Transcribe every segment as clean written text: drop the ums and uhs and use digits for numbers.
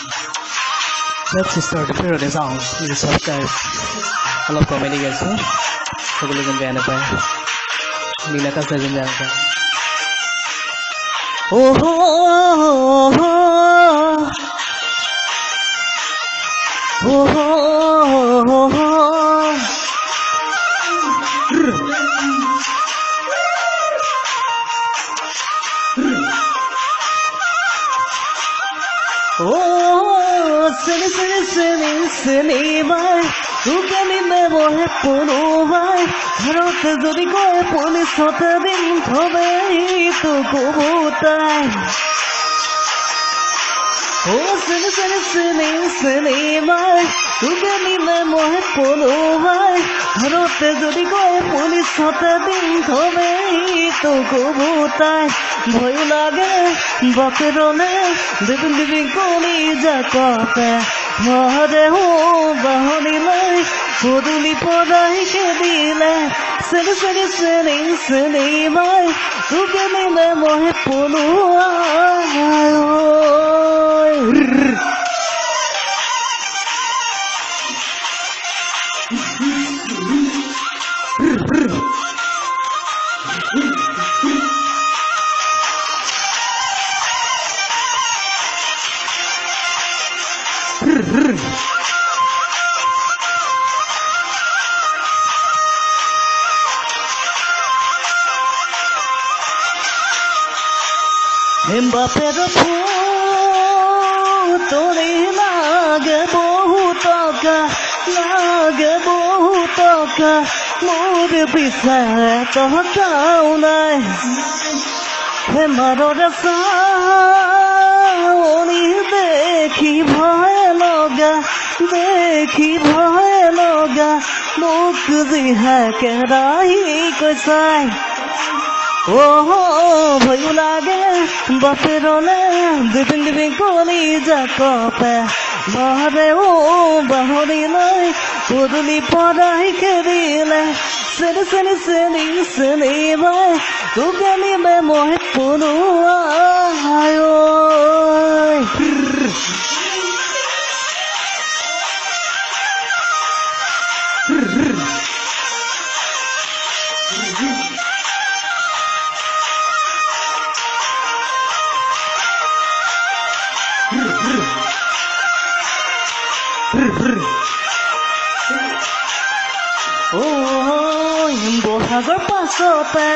Let's start the period of songs. Please subscribe. I love comedy guys. So we can be pa. Nila ka sa gun pa. Oh ho oh ho oh sini mai tu kani me bohe puno mai harote jodi koe police hote din thobe tu kubutai oh sini mai tu kani me bohe puno mai harote jodi koe police hote din thobe tu kubutai bhoy lage baperone dibin koli jakote mahare ho bahani lai poduli podai ke dile seni mai tu ke me mohe polu बापेर तोरे लागे बहुत मोर पिछा कहताऊ नाई हे मारोर सावनी देखी भय लगा मुख दिहा के राही कैसाई ओहो भय लागे बापेरने दिबिन कोली जाकपे बाहरे ओ बाहरी लाई पुदुली पराई खेदिले सनी भाई तू गली में मोहे पुनु आयो বহাগৰ পাছতে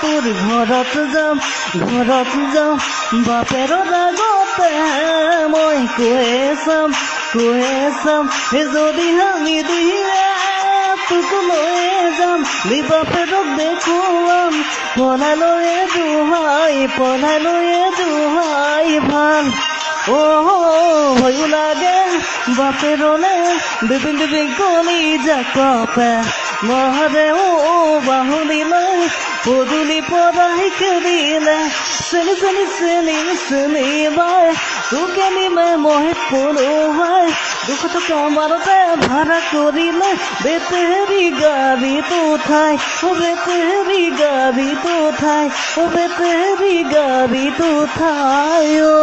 তোৰ ঘৰত যাম বাপেৰ আগতে মই কৈ চাম যদি আমি দিয়ে তোক লৈ যাম বাপেৰক দেখুৱাম পলাই দুহাই ভাল ভয়ো লাগে বাপেৰনে দিবিন কলি জাকপে মহাৰে ও বাহুলি লৈ পদুলি পৰাই খেদিলে চেনি বাই তোকেনি মে মই পলোৱাই 200 টকা মাৰতে ভাড়া কৰিলে বেটেৰী গাড়ীটো ঠাই ঐ